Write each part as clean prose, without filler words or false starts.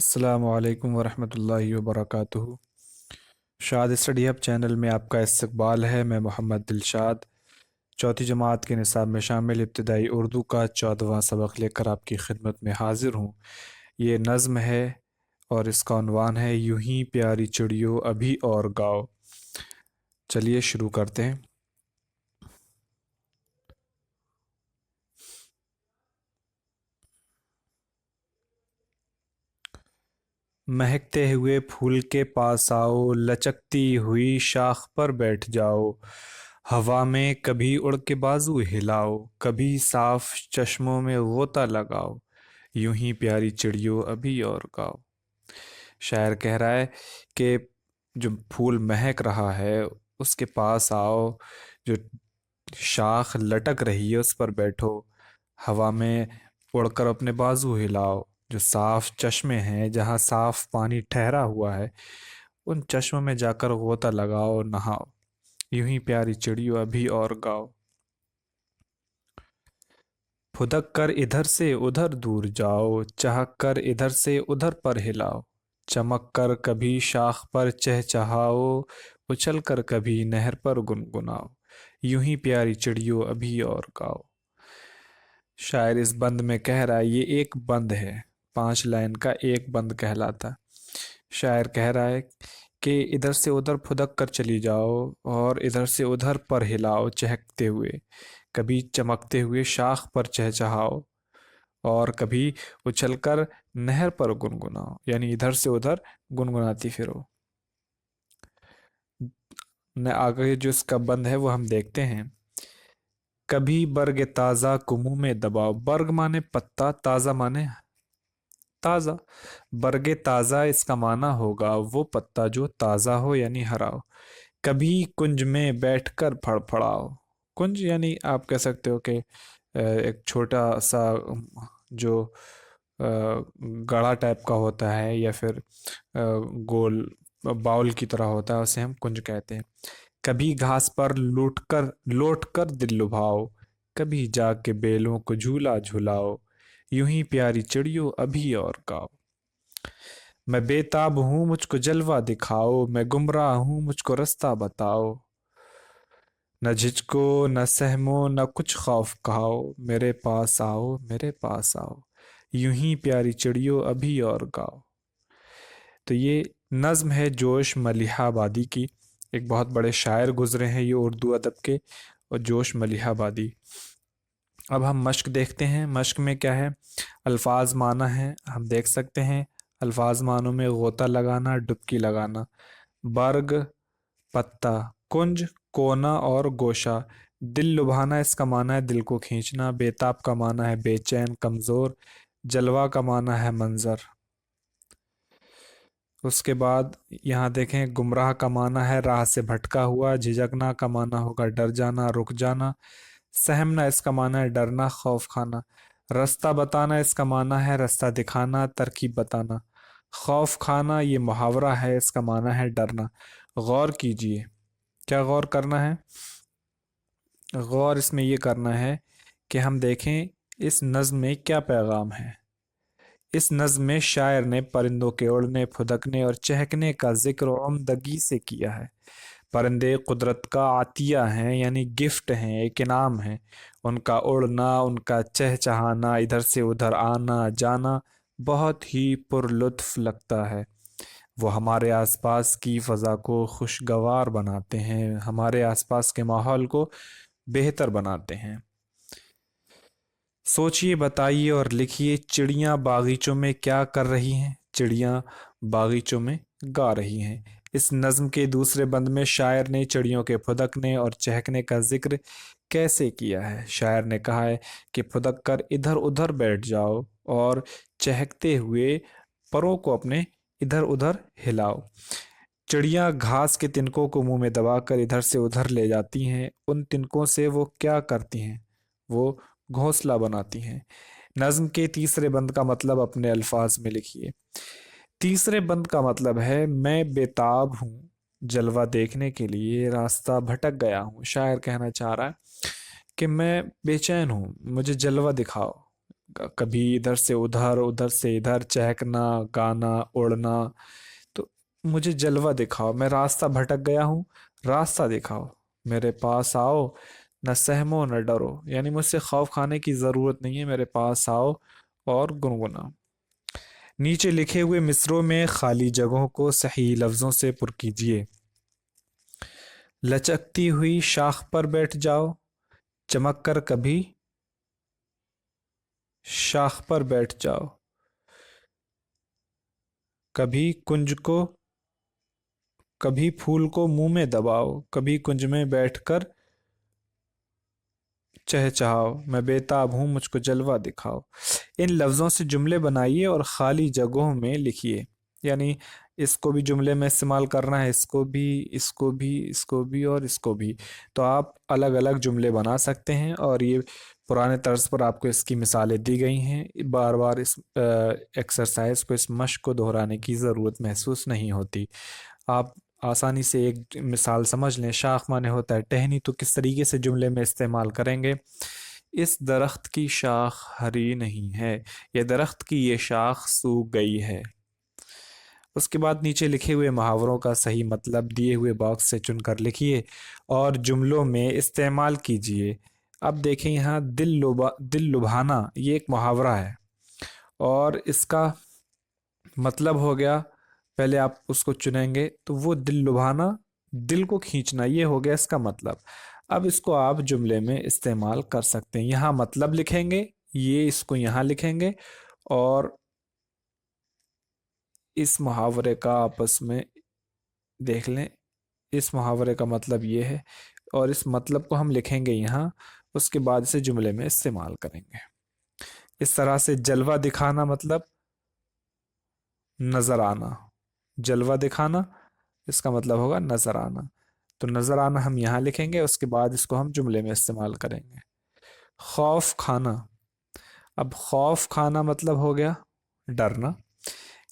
अस्सलामु अलैकुम वरहमतुल्लाहि वबरकातुहू। शाद स्टडी हब चैनल में आपका इस्तकबाल है। मैं मोहम्मद दिलशाद चौथी जमात के निसाब में शामिल इब्तदाई उर्दू का 14वां सबक लेकर आपकी खिदमत में हाजिर हूँ। ये नज़्म है और इसका उन्वान है यूं ही प्यारी चिड़ियों अभी और गाओ। चलिए शुरू करते हैं। महकते हुए फूल के पास आओ, लचकती हुई शाख पर बैठ जाओ। हवा में कभी उड़ के बाजू हिलाओ, कभी साफ चश्मों में गोता लगाओ। यूं ही प्यारी चिड़ियों अभी और गाओ। शायर कह रहा है कि जो फूल महक रहा है उसके पास आओ, जो शाख लटक रही है उस पर बैठो, हवा में उड़कर अपने बाजू हिलाओ। जो साफ चश्मे हैं, जहाँ साफ पानी ठहरा हुआ है, उन चश्मों में जाकर गोता लगाओ, नहाओ। यूं ही प्यारी चिड़ियों अभी और गाओ। फुदक कर इधर से उधर दूर जाओ, चहक कर इधर से उधर पर हिलाओ। चमक कर कभी शाख पर चहचहाओ, उछल कर कभी नहर पर गुनगुनाओ। यूं ही प्यारी चिड़ियों अभी और गाओ। शायर इस बंद में कह रहा है, ये एक बंद है, 5 लाइन का एक बंद कहलाता। शायर कह रहा है कि इधर से उधर फुदक कर चली जाओ और इधर से उधर पर हिलाओ चहकते हुए, कभी चमकते हुए शाख पर चहचहाओ और कभी उछलकर नहर पर गुनगुनाओ, यानी इधर से उधर गुनगुनाती फिरो। न आगे जो इसका बंद है वो हम देखते हैं। कभी बर्ग ताजा कुमू में दबाओ। बर्ग माने पत्ता, ताजा माने ताजा। बर्गे ताजा इसका माना होगा वो पत्ता जो ताजा हो यानी हरा हो। कभी कुंज में बैठकर फड़फड़ाओ। कुंज यानी आप कह सकते हो कि एक छोटा सा जो गड़ा टाइप का होता है या फिर गोल बाउल की तरह होता है, उसे हम कुंज कहते हैं। कभी घास पर लौट कर दिल लुभाओ, कभी जाके बेलों को झूला झुलाओ। यूं ही प्यारी चिड़ियों अभी और गाओ। मैं बेताब हूँ मुझको जलवा दिखाओ, मैं गुमराह हूँ मुझको रास्ता बताओ। न झिझको न सहमो न कुछ खौफ खाओ, मेरे पास आओ मेरे पास आओ। यूं ही प्यारी चिड़ियों अभी और गाओ। तो ये नज्म है जोश मलिहाबादी की। एक बहुत बड़े शायर गुजरे हैं ये उर्दू अदब के, और जोश मलिहाबादी। अब हम मश्क देखते हैं। मश्क में क्या है, अल्फाज माना है, हम देख सकते हैं। अल्फाज मानों में गोता लगाना, डुबकी लगाना। बर्ग पत्ता, कुंज कोना और गोशा। दिल लुभाना इसका माना है दिल को खींचना। बेताब का माना है बेचैन कमजोर। जलवा का माना है मंजर। उसके बाद यहाँ देखें, गुमराह का माना है राह से भटका हुआ। झिझकना का माना होगा डर जाना, रुक जाना। सहमना इसका माना है डरना, खौफ खाना। रास्ता बताना इसका माना है रास्ता दिखाना, तरकीब बताना। खौफ खाना ये मुहावरा है, इसका माना है डरना। गौर कीजिए, क्या गौर करना है? गौर इसमें ये करना है कि हम देखें इस नज्म में क्या पैगाम है। इस नज्म में शायर ने परिंदों के उड़ने, फुदकने और चहकने का जिक्र उम्दगी से किया है। परिंदे कुदरत का आतिया हैं, यानी गिफ्ट हैं, एक इनाम है। उनका उड़ना, उनका चहचहाना, इधर से उधर आना जाना बहुत ही पुरलुत्फ लगता है। वो हमारे आसपास की फ़ज़ा को खुशगवार बनाते हैं, हमारे आसपास के माहौल को बेहतर बनाते हैं। सोचिए, बताइए और लिखिए, चिड़ियाँ बागीचों में क्या कर रही हैं? चिड़ियाँ बागीचों में गा रही हैं। इस नज्म के दूसरे बंद में शायर ने चिड़ियों के फुदकने और चहकने का जिक्र कैसे किया है? शायर ने कहा है कि फुदक कर इधर उधर बैठ जाओ और चहकते हुए परों को अपने इधर उधर हिलाओ। चिड़ियाँ घास के तिनकों को मुंह में दबाकर इधर से उधर ले जाती हैं। उन तिनकों से वो क्या करती हैं? वो घोंसला बनाती हैं। नज्म के तीसरे बंद का मतलब अपने अल्फाज में लिखिए। तीसरे बंद का मतलब है, मैं बेताब हूँ जलवा देखने के लिए, रास्ता भटक गया हूँ। शायर कहना चाह रहा है कि मैं बेचैन हूँ, मुझे जलवा दिखाओ, कभी इधर से उधर, उधर से इधर, चहकना, गाना, उड़ना। तो मुझे जलवा दिखाओ, मैं रास्ता भटक गया हूँ, रास्ता दिखाओ, मेरे पास आओ, न सहमो न डरो, यानी मुझसे खौफ खाने की ज़रूरत नहीं है, मेरे पास आओ और गुनगुनाओ। नीचे लिखे हुए मिसरों में खाली जगहों को सही लफ्ज़ों से पुर कीजिए। लचकती हुई शाख पर बैठ जाओ, चमक कर कभी शाख पर बैठ जाओ, कभी कुंज को, कभी फूल को मुंह में दबाओ, कभी कुंज में बैठकर चहचहाओ, मैं बेताब हूं मुझको जलवा दिखाओ। इन लफ्ज़ों से जुमले बनाइए और खाली जगहों में लिखिए। यानी इसको भी जुमले में इस्तेमाल करना है, इसको भी, इसको भी, इसको भी और इसको भी। तो आप अलग अलग जुमले बना सकते हैं, और ये पुराने तर्ज पर आपको इसकी मिसालें दी गई हैं। बार बार इस एक्सरसाइज को, इस मश्क को दोहराने की ज़रूरत महसूस नहीं होती। आप आसानी से एक मिसाल समझ लें। शाख माने होता है टहनी, तो किस तरीके से जुमले में इस्तेमाल करेंगे? इस दरख्त की शाख हरी नहीं है, ये दरख्त की ये शाख सूख गई है। उसके बाद नीचे लिखे हुए मुहावरों का सही मतलब दिए हुए बॉक्स से चुनकर लिखिए और जुमलों में इस्तेमाल कीजिए। अब देखें यहाँ, दिल लुभाना, ये एक मुहावरा है, और इसका मतलब हो गया, पहले आप उसको चुनेंगे तो वो दिल लुभाना, दिल को खींचना, ये हो गया इसका मतलब। अब इसको आप जुमले में इस्तेमाल कर सकते हैं। यहाँ मतलब लिखेंगे, ये इसको यहाँ लिखेंगे, और इस मुहावरे का आपस में देख लें। इस मुहावरे का मतलब ये है, और इस मतलब को हम लिखेंगे यहाँ, उसके बाद इसे जुमले में इस्तेमाल करेंगे। इस तरह से जलवा दिखाना मतलब नजर आना, जलवा दिखाना इसका मतलब होगा नजर आना। तो नजर आना हम यहाँ लिखेंगे, उसके बाद इसको हम जुमले में इस्तेमाल करेंगे। खौफ खाना, अब खौफ खाना मतलब हो गया डरना,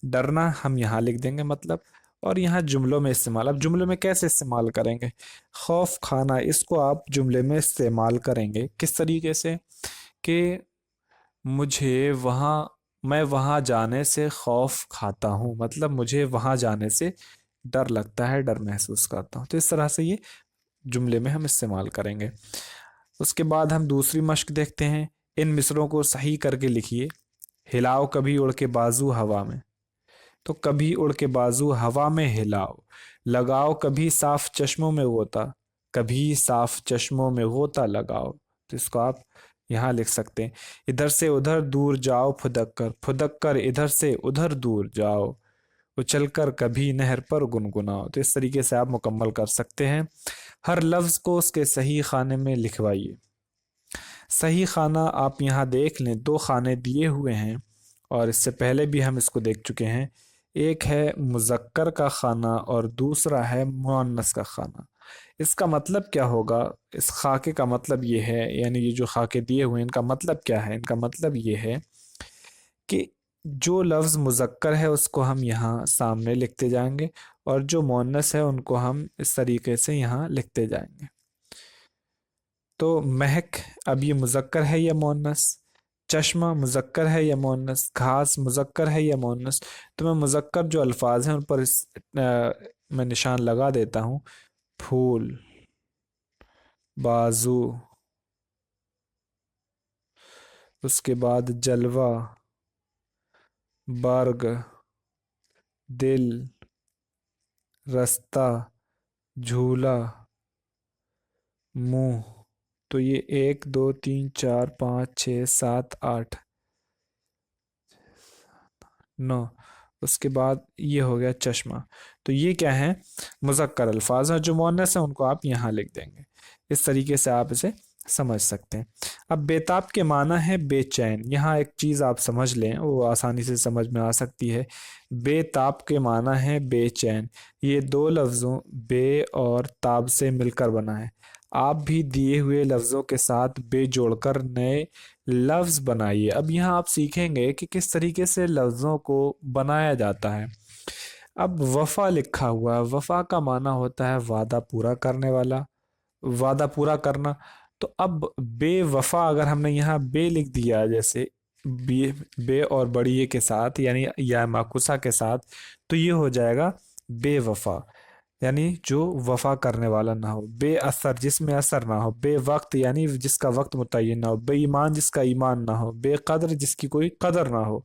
डरना हम यहाँ लिख देंगे मतलब, और यहाँ जुमलों में इस्तेमाल। अब जुमलों में कैसे इस्तेमाल करेंगे? खौफ खाना, इसको आप जुमले में इस्तेमाल करेंगे किस तरीके से कि मुझे वहाँ, मैं वहाँ जाने से खौफ खाता हूँ, मतलब मुझे वहाँ जाने से डर लगता है, डर महसूस करता हूँ। तो इस तरह से ये जुमले में हम इस्तेमाल करेंगे। उसके बाद हम दूसरी मश्क देखते हैं। इन मिसरों को सही करके लिखिए। हिलाओ कभी उड़ के बाजू हवा में, तो कभी उड़ के बाजू हवा में हिलाओ। लगाओ कभी साफ चश्मों में गोता, कभी साफ चश्मों में गोता लगाओ। तो इसको आप यहाँ लिख सकते हैं। इधर से उधर दूर जाओ फुदक कर, फुदक कर इधर से उधर दूर जाओ। उछल कर कभी नहर पर गुनगुनाओ। तो इस तरीके से आप मुकम्मल कर सकते हैं। हर लफ्ज को उसके सही खाने में लिखवाइए। सही खाना आप यहाँ देख लें, दो खाने दिए हुए हैं, और इससे पहले भी हम इसको देख चुके हैं। एक है मुज़क्कर का खाना और दूसरा है मुअन्नस का खाना। इसका मतलब क्या होगा? इस खाके का मतलब ये है, यानी ये जो खाके दिए हुए हैं इनका मतलब क्या है? इनका मतलब ये है कि जो लफ्ज़ मुज़क्कर है उसको हम यहाँ सामने लिखते जाएंगे, और जो मुअन्नस है उनको हम इस तरीके से यहाँ लिखते जाएंगे। तो महक, अब ये मुज़क्कर है या मुअन्नस? चश्मा मुज़क्कर है या मुअन्नस? घास मुज़क्कर है या मुअन्नस? तो मैं मुज़क्कर जो अल्फाज हैं उन पर मैं निशान लगा देता हूँ। फूल, बाजू, उसके बाद जलवा, बर्ग, दिल, रास्ता, झूला, मुंह। तो ये 1 2 3 4 5 6 7 8 9, उसके बाद ये हो गया चश्मा। तो ये क्या है? मुज़क्कर अल्फाज हैं। जो मुअन्नस है उनको आप यहाँ लिख देंगे। इस तरीके से आप इसे समझ सकते हैं। अब बेताब के माना है बेचैन। यहाँ एक चीज़ आप समझ लें, वो आसानी से समझ में आ सकती है। बेताब के माना है बेचैन। ये दो लफ्ज़ों बे और ताब से मिलकर बना है। आप भी दिए हुए लफ्ज़ों के साथ बे जोड़कर नए लफ्ज़ बनाइए। अब यहाँ आप सीखेंगे कि किस तरीके से लफ्ज़ों को बनाया जाता है। अब वफ़ा लिखा हुआ है, वफ़ा का माना होता है वादा पूरा करने वाला, वादा पूरा करना। तो अब बेवफा अगर हमने यहाँ बे लिख दिया, जैसे بے بے اور بڑی یہ کے ساتھ یعنی یا معکوسہ کے ساتھ، تو یہ ہو جائے گا بے وفا، یعنی جو وفا کرنے والا نہ ہو، بے اثر جس میں اثر نہ ہو، بے وقت یعنی جس کا وقت متعین نہ ہو، بے ایمان جس کا ایمان نہ ہو، بے قدر جس کی کوئی قدر نہ ہو،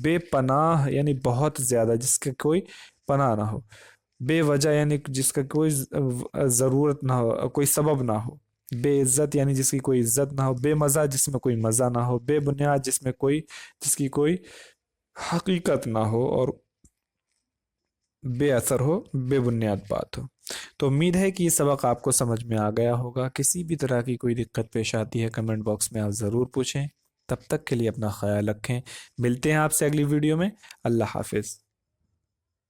بے پناہ یعنی بہت زیادہ جس کی کوئی پناہ نہ ہو، بے وجہ یعنی جس کا کوئی ضرورت نہ ہو، کوئی سبب نہ ہو، بے عزت یعنی جس کی کوئی عزت نہ ہو، بے مزہ جس میں کوئی مزہ نہ ہو، بے بنیاد جس کی کوئی حقیقت نہ ہو، اور بے اثر ہو، بے بنیاد بات ہو۔ تو امید ہے کہ یہ سبق آپ کو سمجھ میں آ گیا ہوگا۔ کسی بھی طرح کی کوئی دقت پیش آتی ہے کمنٹ باکس میں آپ ضرور پوچھیں۔ تب تک کے لیے اپنا خیال رکھیں، ملتے ہیں آپ سے اگلی ویڈیو میں۔ اللہ حافظ۔